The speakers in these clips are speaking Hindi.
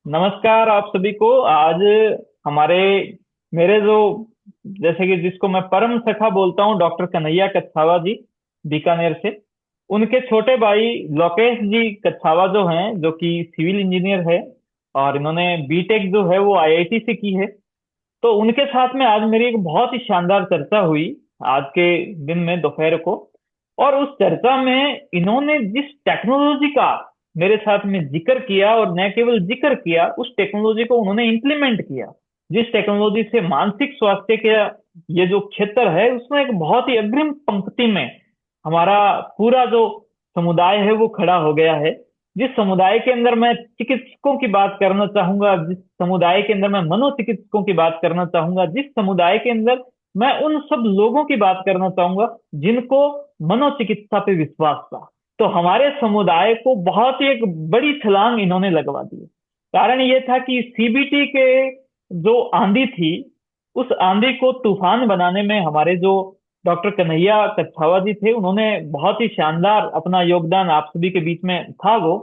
नमस्कार आप सभी को। आज हमारे मेरे जो जैसे कि जिसको मैं परम सखा बोलता हूँ, डॉक्टर कन्हैया कच्छावा जी, बीकानेर से, उनके छोटे भाई लोकेश जी कच्छावा जो हैं, जो कि सिविल इंजीनियर है और इन्होंने बीटेक जो है वो आईआईटी से की है। तो उनके साथ में आज मेरी एक बहुत ही शानदार चर्चा हुई आज के दिन में दोपहर को। और उस चर्चा में इन्होंने जिस टेक्नोलॉजी का मेरे साथ में जिक्र किया, और न केवल जिक्र किया, उस टेक्नोलॉजी को उन्होंने इम्प्लीमेंट किया। जिस टेक्नोलॉजी से मानसिक स्वास्थ्य के ये जो क्षेत्र है उसमें एक बहुत ही अग्रिम पंक्ति में हमारा पूरा जो समुदाय है वो खड़ा हो गया है। जिस समुदाय के अंदर मैं चिकित्सकों की बात करना चाहूंगा, जिस समुदाय के अंदर मैं मनोचिकित्सकों की बात करना चाहूंगा, जिस समुदाय के अंदर मैं उन सब लोगों की बात करना चाहूंगा जिनको मनोचिकित्सा पे विश्वास था, तो हमारे समुदाय को बहुत ही एक बड़ी छलांग इन्होंने लगवा दी। कारण ये था कि सीबीटी के जो आंधी थी, उस आंधी को तूफान बनाने में हमारे जो डॉक्टर कन्हैया कच्छावा जी थे, उन्होंने बहुत ही शानदार अपना योगदान आप सभी के बीच में था। वो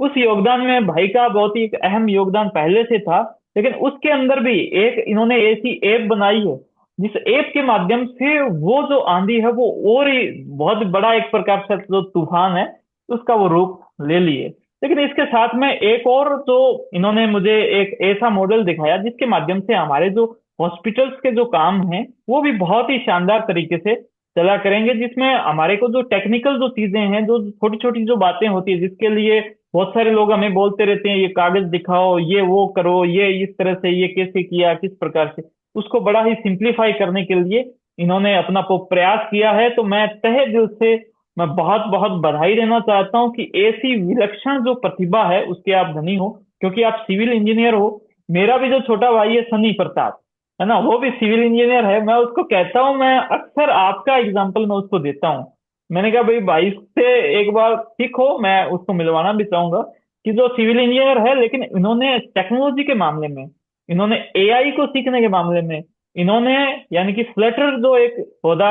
उस योगदान में भाई का बहुत ही एक अहम योगदान पहले से था, लेकिन उसके अंदर भी एक इन्होंने ऐसी ऐप बनाई है जिस ऐप के माध्यम से वो जो आंधी है वो और ही बहुत बड़ा एक प्रकार से जो तूफान है उसका वो रूप ले लिए। लेकिन इसके साथ में एक और जो इन्होंने मुझे एक ऐसा मॉडल दिखाया जिसके माध्यम से हमारे जो हॉस्पिटल्स के जो काम हैं वो भी बहुत ही शानदार तरीके से चला करेंगे, जिसमें हमारे को जो टेक्निकल जो चीजें हैं, जो छोटी छोटी जो बातें होती है, जिसके लिए बहुत सारे लोग हमें बोलते रहते हैं ये कागज दिखाओ, ये वो करो, ये इस तरह से, ये कैसे किया, किस प्रकार से, उसको बड़ा ही सिंप्लीफाई करने के लिए इन्होंने अपना प्रयास किया है। तो मैं तहे दिल से मैं बहुत बहुत बधाई देना चाहता हूँ कि ऐसी विलक्षण जो प्रतिभा है उसके आप धनी हो, क्योंकि आप सिविल इंजीनियर हो। मेरा भी जो छोटा भाई है सनी प्रताप, है ना, वो भी सिविल इंजीनियर है। मैं उसको कहता हूँ, मैं अक्सर आपका एग्जाम्पल मैं उसको देता हूँ। मैंने कहा भाई भाई से एक बार सीखो, मैं उसको मिलवाना भी चाहूंगा कि जो सिविल इंजीनियर है लेकिन इन्होंने टेक्नोलॉजी के मामले में, इन्होंने एआई को सीखने के मामले में, इन्होंने यानी कि फ्लटर जो एक होता,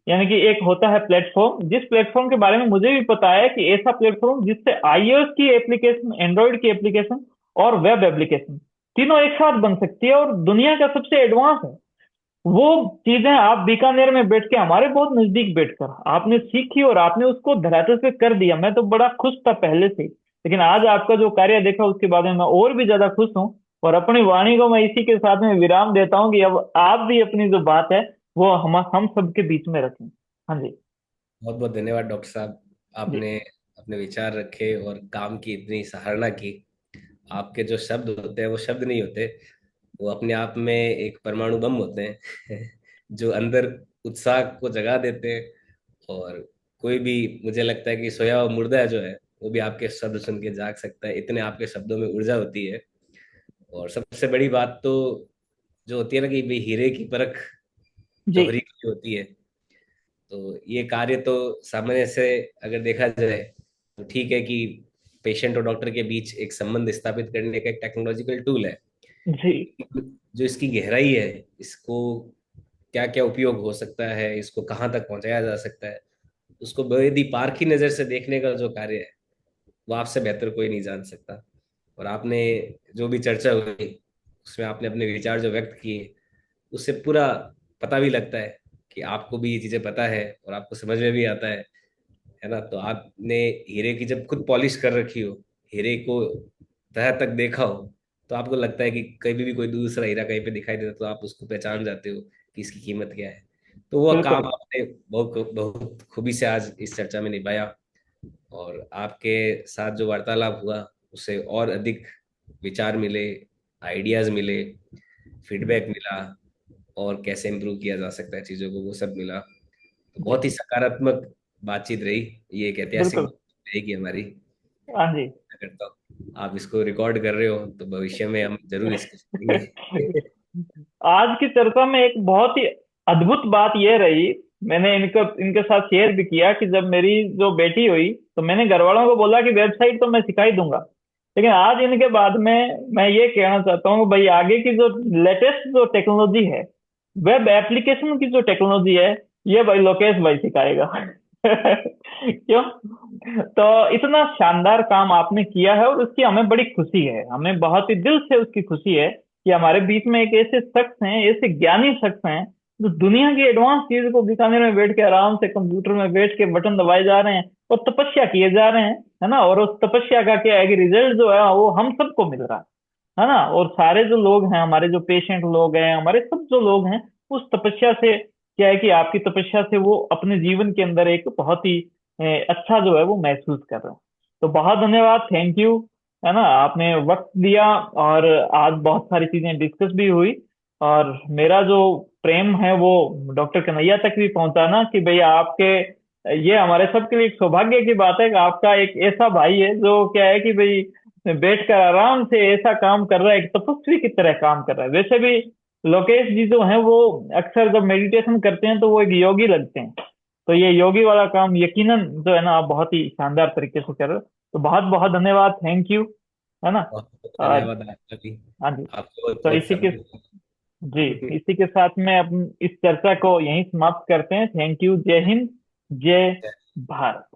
यानी कि एक होता है प्लेटफॉर्म, जिस प्लेटफॉर्म के बारे में मुझे भी पता है कि ऐसा प्लेटफॉर्म जिससे आईओएस की एप्लीकेशन, एंड्रॉइड की एप्लीकेशन और वेब एप्लीकेशन तीनों एक साथ बन सकती है और दुनिया का सबसे एडवांस है। वो चीजें आप बीकानेर में बैठ के, हमारे बहुत नजदीक बैठकर आपने सीखी और आपने उसको धरातल पे कर दिया। मैं तो बड़ा खुश था पहले से, लेकिन आज आपका जो कार्य देखा उसके बाद में मैं और भी ज्यादा खुश हूँ। और अपनी वाणी को मैं इसी के साथ में विराम देता हूँ कि अब आप भी अपनी जो बात है वो हम सबके बीच में रखें। हाँ जी। बहुत बहुत धन्यवाद डॉक्टर साहब। जी। आपने अपने विचार रखे और काम की इतनी सराहना की। आपके जो शब्द होते हैं वो शब्द नहीं होते, वो अपने आप में एक परमाणु बम होते हैं जो अंदर उत्साह को जगा देते हैं। और कोई भी, मुझे लगता है कि सोया हुआ मुर्दा जो है वो भी आपके शब्द सुन के जाग सकता है, इतने आपके शब्दों में ऊर्जा होती है। और सबसे बड़ी बात तो जो होती है ना कि भाई हीरे की परख जी। जौहरी की होती है। तो ये कार्य तो सामान्य से अगर देखा जाए तो ठीक है कि पेशेंट और डॉक्टर के बीच एक संबंध स्थापित करने का एक टेक्नोलॉजिकल टूल है। जी। जो इसकी गहराई है, इसको क्या क्या उपयोग हो सकता है, इसको कहाँ तक पहुंचाया जा सकता है, उसको बेहद ही पारखी नजर से देखने का जो कार्य है वो आपसे बेहतर कोई नहीं जान सकता। और आपने जो भी चर्चा हुई उसमें आपने अपने विचार जो व्यक्त किए, उससे पूरा पता भी लगता है कि आपको भी ये चीजें पता है और आपको समझ में भी आता है ना। तो आपने हीरे की जब खुद पॉलिश कर रखी हो, हीरे को तह तक देखा हो, तो आपको लगता है कि कभी भी कोई दूसरा हीरा कहीं पे दिखाई देता तो आप उसको पहचान जाते हो कि इसकी कीमत क्या है। तो वो काम बिल्कुल। आपने बहुत बहुत खूबी से आज इस चर्चा में निभाया। और आपके साथ जो वार्तालाप हुआ उससे और अधिक विचार मिले, आइडियाज मिले, फीडबैक मिला, और कैसे इम्प्रूव किया जा सकता है चीज़ों को वो सब मिला। तो जी। बहुत ही सकारात्मक बातचीत रही। ये एक ऐतिहासिक बिल्कुल। बात रहेगी हमारी। हाँ जी। मैं करता हूँ, आप इसको रिकॉर्ड कर रहे हो तो भविष्य में हम जरूर इसको सुनेंगे। आज की चर्चा में एक बहुत ही अद्भुत बात यह रही, मैंने इनको इनके साथ शेयर भी किया कि जब मेरी जो बेटी हुई तो मैंने घर वालों को बोला कि वेबसाइट तो मैं सिखा ही दूंगा, लेकिन आज इनके बाद में मैं ये कहना चाहता हूँ कि भाई आगे की जो लेटेस्ट जो टेक्नोलॉजी है, वेब एप्लीकेशन की जो टेक्नोलॉजी है, ये भाई लोकेश भाई सिखाएगा। क्यों? तो इतना शानदार काम आपने किया है और उसकी हमें बड़ी खुशी है, हमें बहुत ही दिल से उसकी खुशी है कि हमारे बीच में एक ऐसे शख्स हैं, ऐसे ज्ञानी शख्स हैं जो दुनिया की एडवांस चीज को बीकानेर में बैठ के आराम से कंप्यूटर में बैठ के बटन दबाए जा रहे हैं और तपस्या किए जा रहे हैं, है ना। और उस तपस्या का क्या है कि रिजल्ट जो है वो हम सबको मिल रहा है ना। और सारे जो लोग हैं, हमारे जो पेशेंट लोग हैं, हमारे सब जो लोग हैं, उस तपस्या से क्या है कि आपकी तपस्या से वो अपने जीवन के अंदर एक बहुत ही अच्छा जो है वो महसूस कर रहे हैं। तो बहुत धन्यवाद, थैंक यू, है ना, आपने वक्त दिया। और आज बहुत सारी चीजें डिस्कस भी हुई, और मेरा जो प्रेम है वो डॉक्टर कन्हैया तक भी पहुंचा ना कि भैया आपके, ये हमारे सबके लिए एक सौभाग्य की बात है कि आपका एक ऐसा भाई है जो क्या है कि भाई बैठकर आराम से ऐसा काम कर रहा है, एक तपस्वी की तरह काम कर रहा है। वैसे भी लोकेश जी जो हैं वो अक्सर जब मेडिटेशन करते हैं तो वो एक योगी लगते हैं। तो ये योगी वाला काम यकीनन जो है ना आप बहुत ही शानदार तरीके से कर रहे हो। तो बहुत बहुत धन्यवाद, थैंक यू, है ना। बहुत बहुत और धन्यवाद आपका भी। हाँ जी। आपको बहुत तो बहुत इसी के, समय जी, इसी के साथ में अपन इस चर्चा को यहीं समाप्त करते हैं। थैंक यू, जय हिंद, जय भारत।